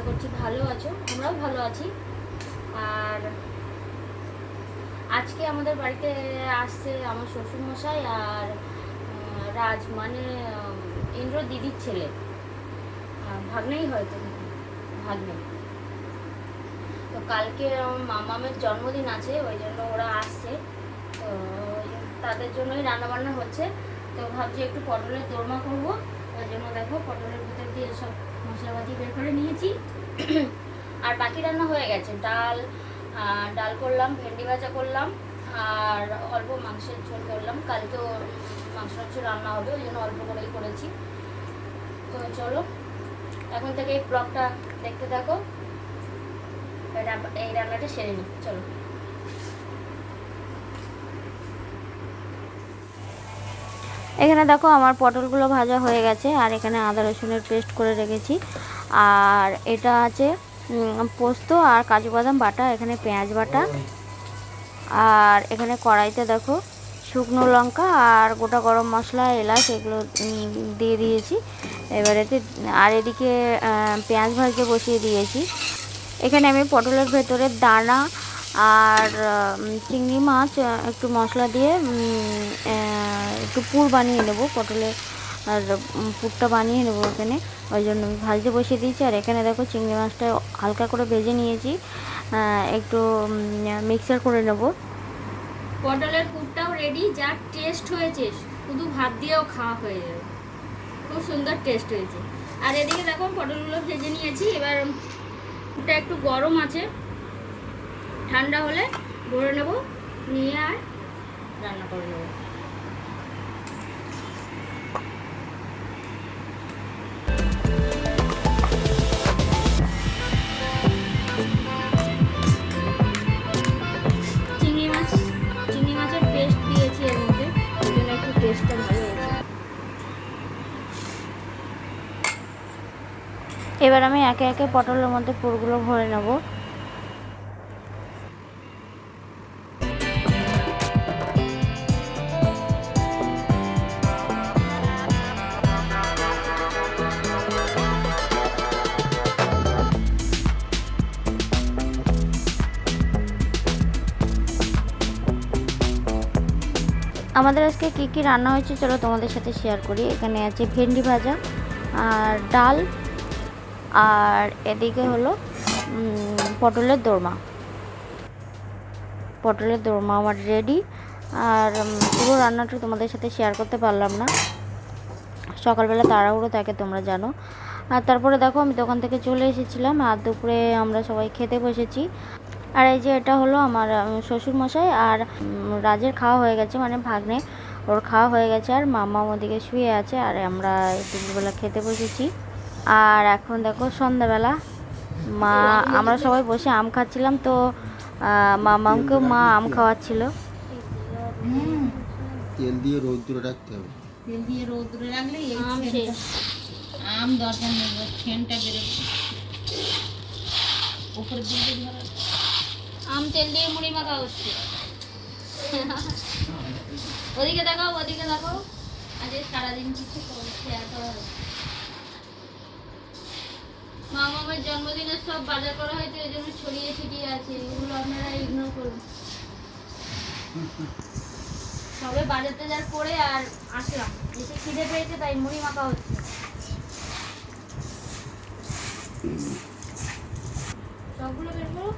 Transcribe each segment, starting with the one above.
আশা করছি ভালো আছো, আমরাও ভালো আছি। আর আজকে আমাদের বাড়িতে আসছে আমার শ্বশুরমশাই আর রাজ, মানে ইন্দ্র দিদির ছেলে, ভাগ্নেই হয়তো, ভাগ্নে। তো কালকে আমার মামামের জন্মদিন আছে, ওই জন্য ওরা আসছে। তো তাদের জন্যই রান্নাবান্না হচ্ছে। তো ভাবছি একটু পটলের দোরমা করবো, ওই জন্য দেখো পটলের ভিতর দিয়ে সব মশলাপাতি বের করে নিয়েছি। আর বাকি রান্না হয়ে গেছে, ডাল করলাম, ভেন্ডি ভাজা করলাম, আর অল্প মাংসের ঝোল করলাম। কালকেও মাংস রান্না হবে, ওই জন্য অল্প করেই করেছি। তো চলো এখন থেকে এই ব্লগটা দেখতে থাকো, এই রান্নাটা সেরে নিই। চলো। এখানে দেখো আমার পটলগুলো ভাজা হয়ে গেছে, আর এখানে আদা রসুনের পেস্ট করে রেখেছি। আর এটা আছে পোস্ত আর কাজু বাদাম বাটা, এখানে পেঁয়াজ বাটা, আর এখানে কড়াইতে দেখো শুকনো লঙ্কা আর গোটা গরম মশলা, এলাচ এগুলো দিয়ে দিয়েছি এবারেতে। আর এদিকে পেঁয়াজ ভাজতে বসিয়ে দিয়েছি। এখানে আমি পটলের ভেতরে দানা আর চিংড়ি মাছ একটু মশলা দিয়ে একটু পুর বানিয়ে নেবো, পটলের আর পুরটা বানিয়ে নেবো এখানে, ওই জন্য ভাজতে বসিয়ে দিয়েছি। আর এখানে দেখো চিংড়ি মাছটা হালকা করে ভেজে নিয়েছি, একটু মিক্সার করে নেব। পটলের পুরটাও রেডি, যা টেস্ট হয়েছে শুধু ভাত দিয়েও খাওয়া হয়ে যাবে, খুব সুন্দর টেস্ট হয়েছে। আর এদিকে দেখো পটলগুলো ভেজে নিয়েছি, এবার পুরটা একটু গরম আছে, ঠান্ডা হলে ভরে নেব, নিয়ে আর রান্না করে নেব। চিংড়ি মাছের পেস্ট দিয়েছি এর মধ্যে, ওই জন্য একটু টেস্টটা ভালো হয়েছে। এবার আমি একে একে পটলের মধ্যে পুরগুলো ভরে নেব। আমাদের আজকে কী কী রান্না হয়েছে চলো তোমাদের সাথে শেয়ার করি। এখানে আছে ভেন্ডি ভাজা আর ডাল, আর এদিকে হলো পটলের দোরমা। পটলের দোরমা আমার রেডি। আর পুরো রান্নাটা তোমাদের সাথে শেয়ার করতে পারলাম না, সকালবেলা তাড়াহুড়ো থাকে তোমরা জানো। আর তারপরে দেখো আমি দোকান থেকে চলে এসেছিলাম, আর দুপুরে আমরা সবাই খেতে বসেছি। আর এই যে এটা হলো আমার শ্বশুরমশাই, আর রাজের খাওয়া হয়ে গেছে, মানে ভাগ্নে, ওর খাওয়া হয়ে গেছে, আর মামা ওদিকে শুয়ে আছে, আর আমরা দুপুরবেলা খেতে বসেছি। আর এখন দেখো সন্ধ্যাবেলা আমরা সবাই বসে আম খাচ্ছিলাম, তো মামাকেও মা আম খাওয়াচ্ছিল। তেল দিয়ে রোদ্দুরে রাখতে হবে, তেল দিয়ে রোদ্দুরে রাখলে আম দরকার নেই, ফ্যানটা বেরোবে উপরের দিকে ধরে। আম তেল দিয়ে মুড়ি মাখা হচ্ছে। ওদিকে দেখাও, ওদিকে দেখাও, আজ সারাদিন কিছু শেয়ার করা হচ্ছে। মামামের জন্মদিনের সব বাজার করা হয়েছে, ওই জন্য ছড়িয়ে ছিটিয়ে আছে, এগুলো আপনারা ইগনোর করুন। সবে বাজার টাজার করে আর আসলাম, এসে খিদে পেয়েছে তাই মুড়ি মাখা হচ্ছে। সবগুলো বের করো।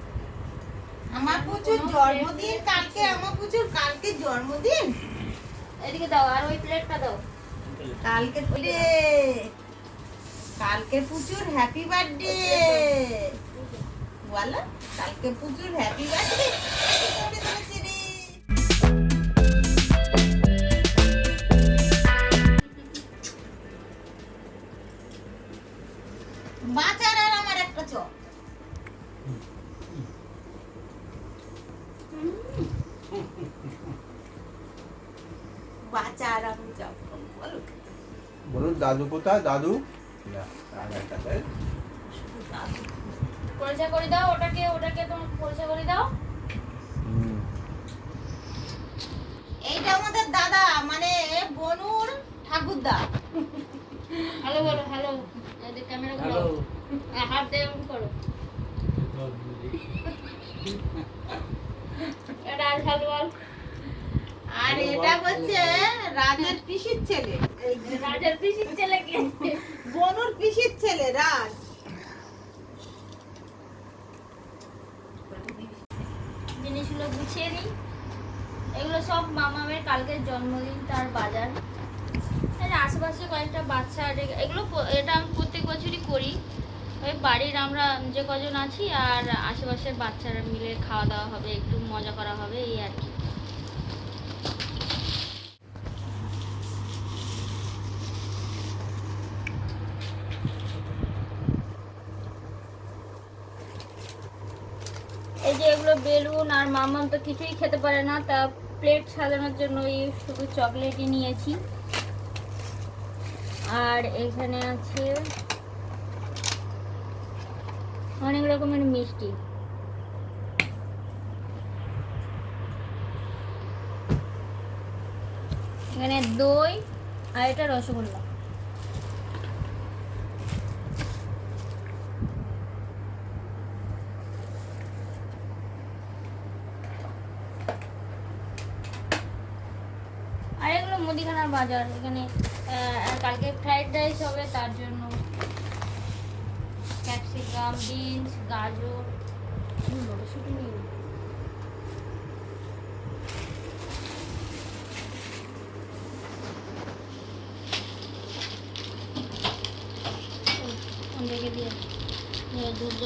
আমার পুচুর জন্মদিন কালকে, আমার পুচুর কালকে জন্মদিন। এদিকে দাও, আর ওই প্লেটটা দাও। কালকে কালকে পুচুর হ্যাপি বার্থডে বলো, কালকে পুচুর হ্যাপি বার্থডে। বাচ্চার আর আমার একটা চপ। বাচ্চা আর আমি চপ বলো। বলুন দাদু কোথায়? দাদু পরিচয় করে দাও, ওটাকে তোমার পরিচয় করে দাও। এইটা আমাদের দাদা, মানে বনুর ঠাকুরদা। হ্যালো বলো, হ্যালো, ক্যামেরা হ্যালো। হাত দিয়ে এরকম করো। এটা আর ভালো বল। আর এটা হচ্ছে রাজের পিসির ছেলে, এই রাজার পিসির ছেলে কে? বনুর পিসির ছেলে রাজ। জিনিসগুলো গুছিয়ে নিই। এগুলো সব মামামের কালকের জন্মদিন, তার বাজার। এই যে আশেপাশে কয়েকটা বাচ্চা এগুলো এটা আমি প্রত্যেক বছরই করি। ওই বাড়ির আমরা যে কজন আছি আর আশেপাশের বাচ্চারা মিলে খাওয়া দাওয়া হবে, একটু মজা করা হবে, এই আর কি। এই যে এগুলো বেলুন, আর মামাম তো কিছুই খেতে পারে না, তা প্লেট সাজানোর জন্য এই শুধু চকলেটই নিয়েছি। আর এখানে আছে অনেক রকমের মিষ্টি। এখানে দই আর এটা রসগোল্লা। আর এগুলো মুদিখানার বাজার। এখানে কালকে ফ্রাইড রাইস হবে, তার জন্য ক্যাপসিকাম, বিনস, গাজর, মটরশুঁটি নিয়ে রেখে দিয়ে দুধ